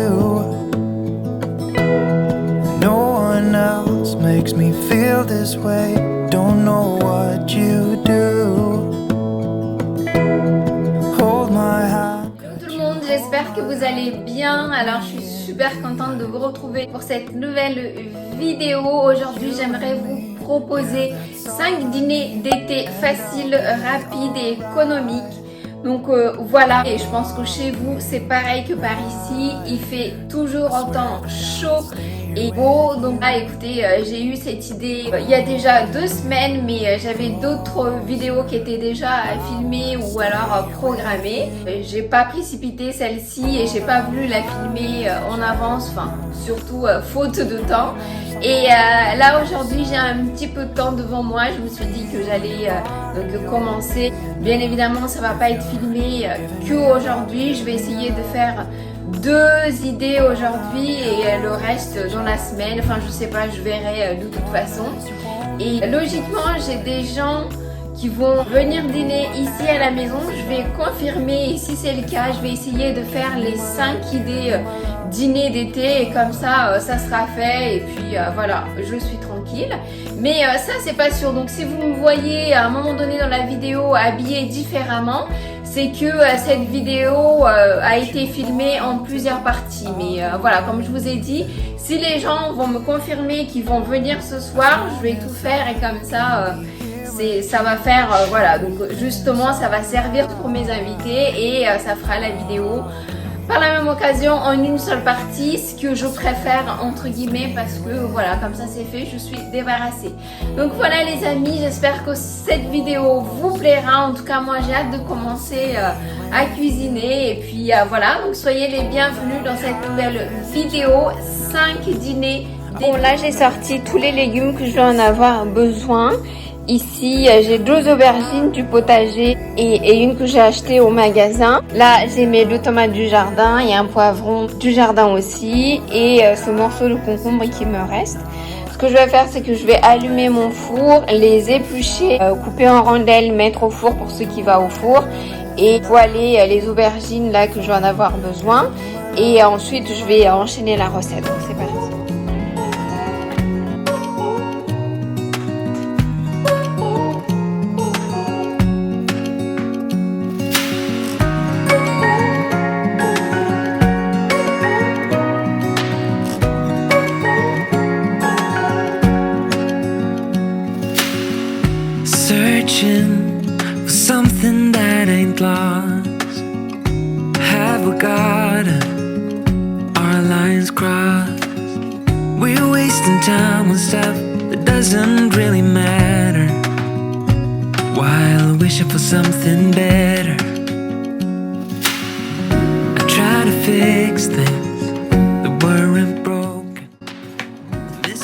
you. No one else makes me feel this way. Don't know what you do. Hold my hand. Hello tout le monde, j'espère que vous allez bien. Alors je suis super contente de vous retrouver pour cette nouvelle vidéo. Aujourd'hui j'aimerais vous proposer 5 dîners d'été faciles, rapides et économiques. Donc voilà, et je pense que chez vous c'est pareil que par ici, il fait toujours autant chaud et beau. Donc là écoutez, j'ai eu cette idée il y a déjà 2 semaines, mais j'avais d'autres vidéos qui étaient déjà filmées ou alors programmées. J'ai pas précipité celle-ci et j'ai pas voulu la filmer en avance, enfin surtout faute de temps. Et là aujourd'hui j'ai un petit peu de temps devant moi, je me suis dit que j'allais donc commencer. Bien évidemment ça va pas être filmé que aujourd'hui, je vais essayer de faire 2 idées aujourd'hui et le reste dans la semaine, enfin je sais pas, je verrai de toute façon. Et logiquement j'ai des gens qui vont venir dîner ici à la maison, je vais confirmer et si c'est le cas, je vais essayer de faire les 5 idées dîner d'été et comme ça, ça sera fait et puis voilà, je suis tranquille. Mais ça c'est pas sûr, donc si vous me voyez à un moment donné dans la vidéo habillée différemment, c'est que cette vidéo a été filmée en plusieurs parties. Mais voilà, comme je vous ai dit, si les gens vont me confirmer qu'ils vont venir ce soir, je vais tout faire et comme ça... ça va faire, voilà, donc justement ça va servir pour mes invités et ça fera la vidéo par la même occasion en une seule partie, ce que je préfère entre guillemets parce que voilà, comme ça c'est fait, je suis débarrassée. Donc voilà les amis, j'espère que cette vidéo vous plaira. En tout cas moi j'ai hâte de commencer à cuisiner et puis voilà, donc soyez les bienvenus dans cette nouvelle vidéo 5 dîners. Bon là j'ai sorti tous les légumes que je vais en avoir besoin. Ici, j'ai 2 aubergines du potager et une que j'ai achetée au magasin. Là, j'ai mes 2 tomates du jardin, il y a un poivron du jardin aussi et ce morceau de concombre qui me reste. Ce que je vais faire, c'est que je vais allumer mon four, les éplucher, couper en rondelles, mettre au four pour ce qui va au four et poêler les aubergines là que je vais en avoir besoin. Et ensuite, je vais enchaîner la recette. Donc, c'est parti. Searching for something that ain't lost. Have we got our lines crossed? We're wasting time on stuff that doesn't really matter, while wishing for something better. I try to fix things that weren't broken.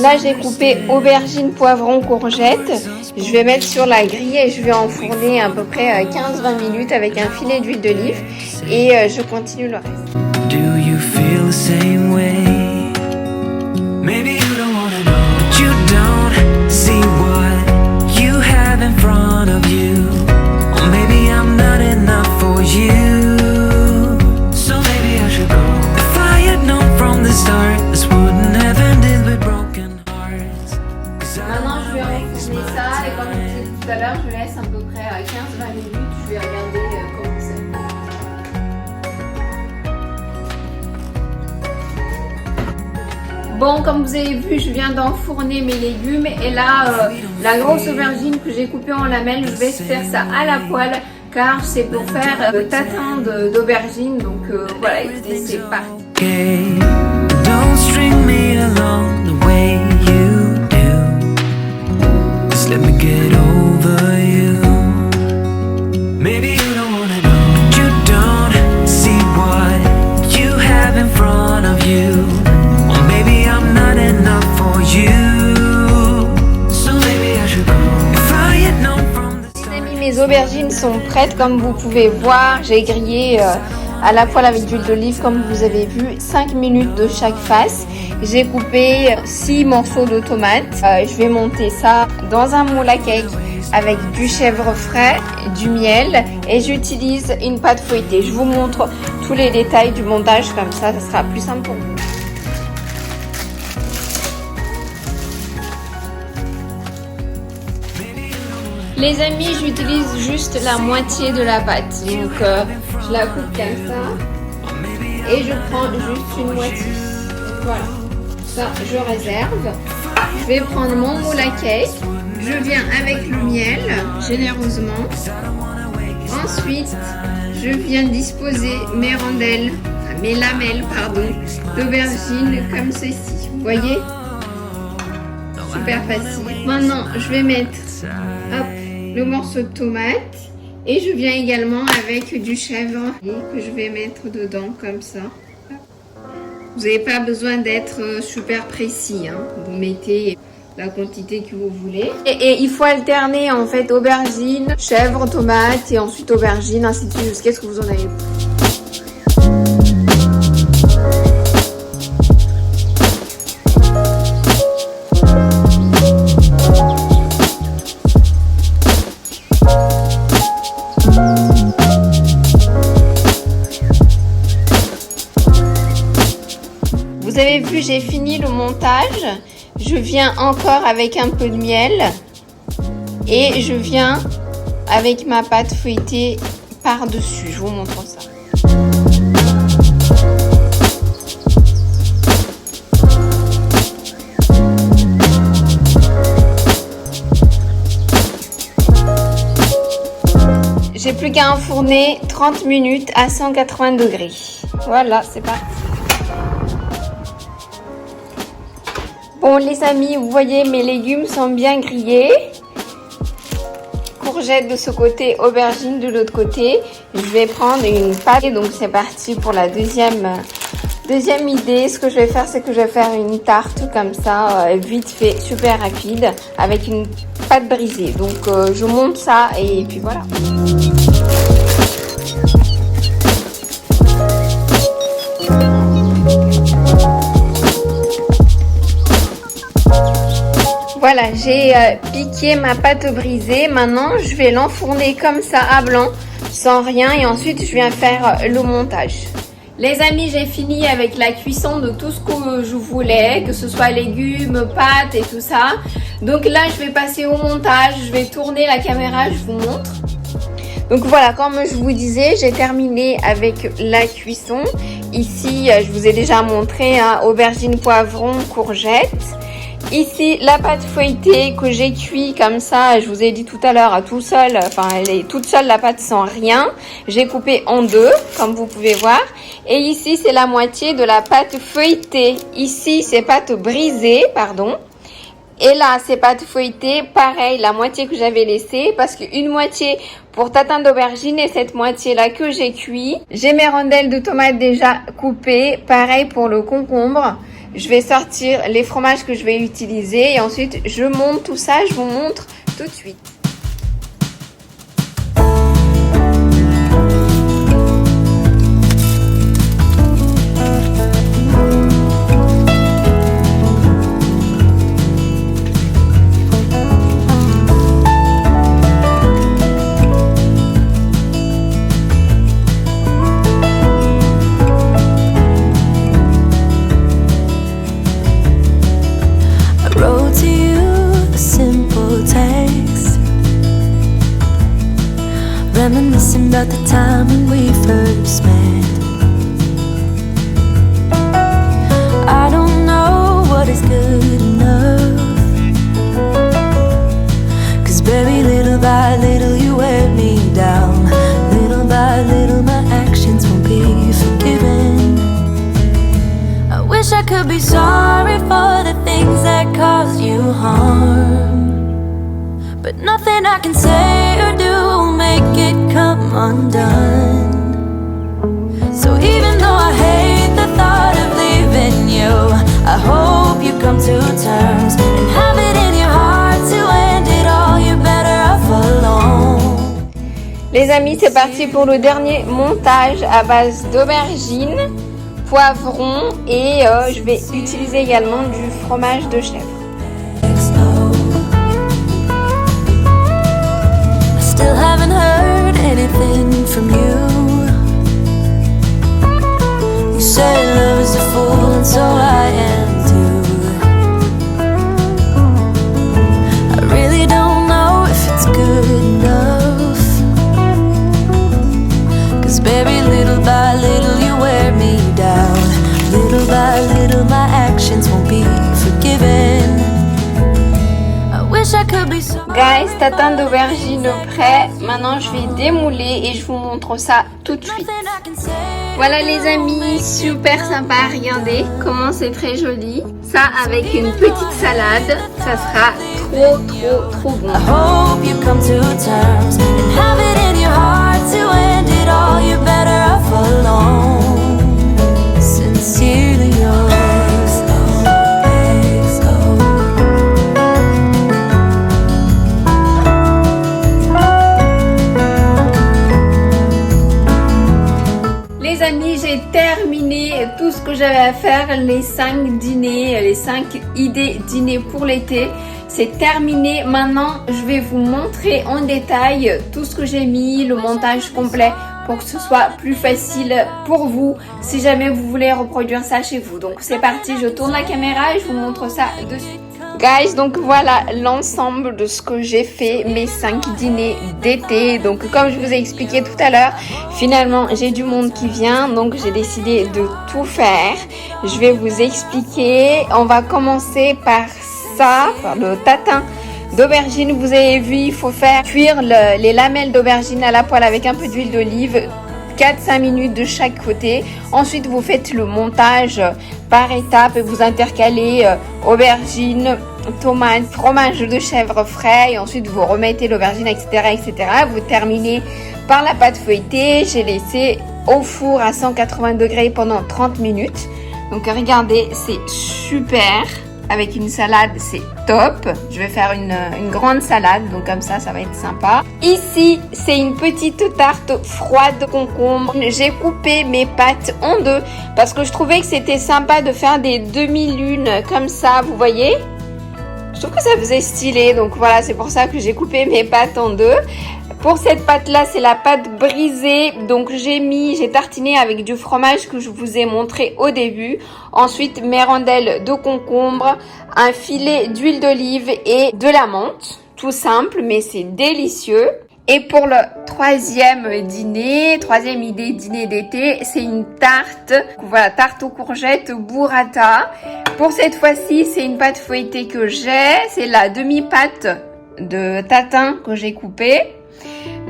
Là j'ai coupé aubergines, poivrons, courgettes. Je vais mettre sur la grille et je vais enfourner à peu près 15-20 minutes avec un filet d'huile d'olive et je continue le reste. Do you feel the same way? Maybe you don't wanna know, but you don't see what you have in front of you. Or maybe I'm not enough for you, so maybe I should go. If I had known from the start, this wouldn't have ended with broken hearts. Maintenant je vais enfourner ça et comme je disais tout à l'heure, je laisse à peu près 15-20 minutes, je vais regarder comment c'est. Bon, comme vous avez vu, je viens d'enfourner mes légumes et là, la grosse aubergine que j'ai coupée en lamelles, je vais faire ça à la poêle car c'est pour faire le tatin d'aubergine. Donc voilà, écoutez, c'est parti. Don't string me along the way you do. Just let me get over you. Maybe you don't wanna know, but you don't see what you have in front of you. Or maybe I'm not enough for you, so maybe I should go. If I had known from the start. Les amis, mes aubergines sont prêtes comme vous pouvez voir. J'ai grillé à la poêle avec de l'huile d'olive comme vous avez vu, 5 minutes de chaque face. J'ai coupé 6 morceaux de tomates. Je vais monter ça dans un moule à cake avec du chèvre frais, du miel et j'utilise une pâte feuilletée. Je vous montre tous les détails du montage comme ça sera plus simple pour vous. Les amis, j'utilise juste la moitié de la pâte. Donc je la coupe comme ça et je prends juste une moitié. Voilà. Ça, je réserve. Je vais prendre mon moule à cake. Je viens avec le miel, généreusement. Ensuite, je viens disposer mes rondelles, mes lamelles, pardon, d'aubergine comme ceci. Vous voyez? Super facile. Maintenant, je vais mettre hop, le morceau de tomate. Et je viens également avec du chèvre que je vais mettre dedans comme ça. Vous n'avez pas besoin d'être super précis, hein. Vous mettez la quantité que vous voulez. Et il faut alterner en fait aubergine, chèvre, tomate et ensuite aubergine, ainsi de suite jusqu'à ce que vous en ayez. Vous avez vu, j'ai fini le montage. Je viens encore avec un peu de miel et je viens avec ma pâte feuilletée par-dessus. Je vous montre ça. J'ai plus qu'à enfourner 30 minutes à 180 degrés. Voilà, c'est parti. Bon les amis, vous voyez mes légumes sont bien grillés. Courgettes de ce côté, aubergines de l'autre côté. Je vais prendre une pâte. Donc c'est parti pour la deuxième idée. Ce que je vais faire, c'est que je vais faire une tarte comme ça, vite fait, super rapide, avec une pâte brisée. Donc je monte ça et puis voilà. Voilà, j'ai piqué ma pâte brisée. Maintenant, je vais l'enfourner comme ça à blanc, sans rien. Et ensuite, je viens faire le montage. Les amis, j'ai fini avec la cuisson de tout ce que je voulais, que ce soit légumes, pâtes et tout ça. Donc là, je vais passer au montage. Je vais tourner la caméra, je vous montre. Donc voilà, comme je vous disais, j'ai terminé avec la cuisson. Ici, je vous ai déjà montré, hein, aubergine, poivron, courgettes. Ici, la pâte feuilletée que j'ai cuit comme ça, je vous ai dit tout à l'heure, tout seul, enfin elle est toute seule la pâte sans rien. J'ai coupé en deux, comme vous pouvez voir. Et ici, c'est la moitié de la pâte feuilletée. Ici, c'est pâte brisée, pardon. Et là, c'est pâte feuilletée, pareil, la moitié que j'avais laissée, parce qu'une moitié pour tatin d'aubergine et cette moitié-là que j'ai cuit. J'ai mes rondelles de tomates déjà coupées, pareil pour le concombre. Je vais sortir les fromages que je vais utiliser et ensuite je monte tout ça, je vous montre tout de suite. Reminiscing about the time when we first met. I don't know what is good enough, 'cause baby, little by little you wear me down. Little by little my actions won't be forgiven. I wish I could be sorry for the things that caused you harm, but nothing I can say or do will make it come undone. So even though I hate the thought of leaving you, I hope you come to terms and have it in your heart to end it all. You're better off alone. Les amis, c'est parti pour le dernier montage à base d'aubergine, poivron et je vais utiliser également du fromage de chèvre. still haven't heard anything from you. You say love is a fool, and so I am too. I really don't know if it's good enough. 'Cause baby, little by little you wear me down. Little by little my actions won't be forgiven. I wish I could be so. Guys, tatin d'aubergine prêt. Maintenant, je vais démouler et je vous montre ça tout de suite. Nothing I can say. Voilà les amis, super sympa. Regardez comment c'est très joli. Ça avec une petite salade, ça sera trop bon. I hope you come to terms and have it in your heart to end it all. You're better off alone. Sincerely yours. Les amis, j'ai terminé tout ce que j'avais à faire, les 5 dîners, les 5 idées dîner pour l'été. C'est terminé. Maintenant, je vais vous montrer en détail tout ce que j'ai mis, le montage complet pour que ce soit plus facile pour vous si jamais vous voulez reproduire ça chez vous. Donc c'est parti, je tourne la caméra et je vous montre ça de suite. Guys, donc voilà l'ensemble de ce que j'ai fait, mes 5 dîners d'été. Donc comme je vous ai expliqué tout à l'heure, finalement j'ai du monde qui vient, donc j'ai décidé de tout faire. Je vais vous expliquer. On va commencer par ça, par le tatin d'aubergine. Vous avez vu, il faut faire cuire les lamelles d'aubergine à la poêle avec un peu d'huile d'olive, 4-5 minutes de chaque côté. Ensuite, vous faites le montage par étapes et vous intercalez aubergine, tomate, fromage de chèvre frais et ensuite vous remettez l'aubergine, etc., etc. Vous terminez par la pâte feuilletée. J'ai laissé au four à 180 degrés pendant 30 minutes. Donc regardez, c'est super. Avec une salade, c'est top. Je vais faire une grande salade, donc comme ça va être sympa. Ici, c'est une petite tarte froide de concombre. J'ai coupé mes pâtes en deux parce que je trouvais que c'était sympa de faire des demi-lunes comme ça, vous voyez? Je trouve que ça faisait stylé, donc voilà, c'est pour ça que j'ai coupé mes pâtes en deux. Pour cette pâte-là, c'est la pâte brisée. Donc, j'ai tartiné avec du fromage que je vous ai montré au début. Ensuite, mes rondelles de concombre, un filet d'huile d'olive et de la menthe. Tout simple, mais c'est délicieux. Et pour le troisième idée dîner d'été, c'est une tarte. Voilà, tarte aux courgettes burrata. Pour cette fois-ci, c'est une pâte feuilletée que j'ai. C'est la demi-pâte de tatin que j'ai coupée.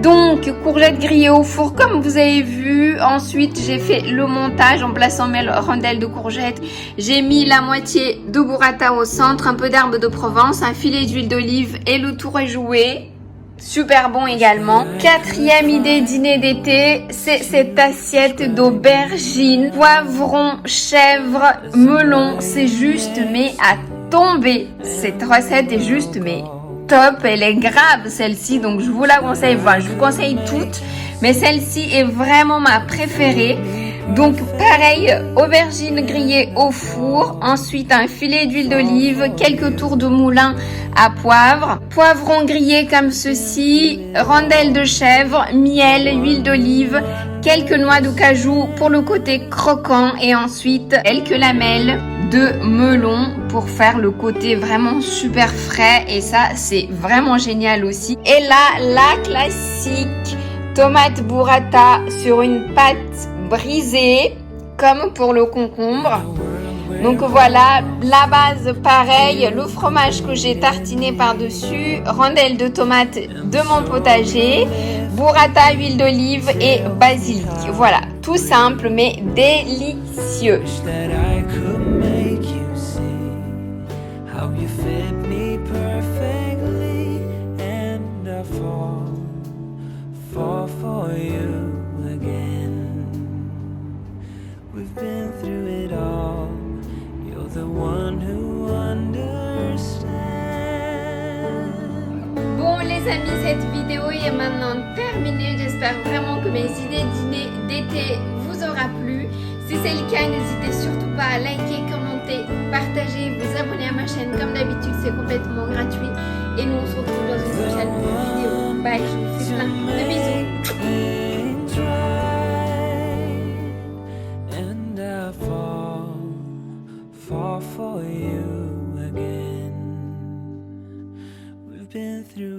Donc, courgettes grillées au four comme vous avez vu. Ensuite, j'ai fait le montage en plaçant mes rondelles de courgettes. J'ai mis la moitié de burrata au centre, un peu d'herbe de Provence, un filet d'huile d'olive et le tout est joué. Super bon également. Quatrième idée dîner d'été, c'est cette assiette d'aubergine, poivron, chèvre, melon. C'est juste mais à tomber. Cette recette est juste mais top, elle est grave celle-ci, donc je vous la conseille. Voilà, je vous conseille toutes, mais celle-ci est vraiment ma préférée. Donc pareil, aubergine grillée au four, ensuite un filet d'huile d'olive, quelques tours de moulin à poivre, poivron grillé comme ceci, rondelles de chèvre, miel, huile d'olive, quelques noix de cajou pour le côté croquant et ensuite quelques lamelles de melon pour faire le côté vraiment super frais et ça c'est vraiment génial aussi. Et là, la classique tomate burrata sur une pâte brisée comme pour le concombre. Donc voilà, la base pareil, le fromage que j'ai tartiné par-dessus, rondelles de tomates de mon potager, burrata, huile d'olive et basilic. Voilà, tout simple mais délicieux. That I could make you see how you fit me perfectly, and I fall for you again. We've been through it all. You're the one who understands. Bon les amis, cette vidéo est maintenant terminée. J'espère vraiment que mes idées dîner d'été vous aura plu. Si c'est le cas, n'hésitez surtout pas à liker, commenter, partager, vous abonner à ma chaîne. Comme d'habitude, c'est complètement gratuit. Et nous on se retrouve dans une prochaine vidéo. Bye, je vous fais plein de bisous. Things right, and I fall for you again. We've been through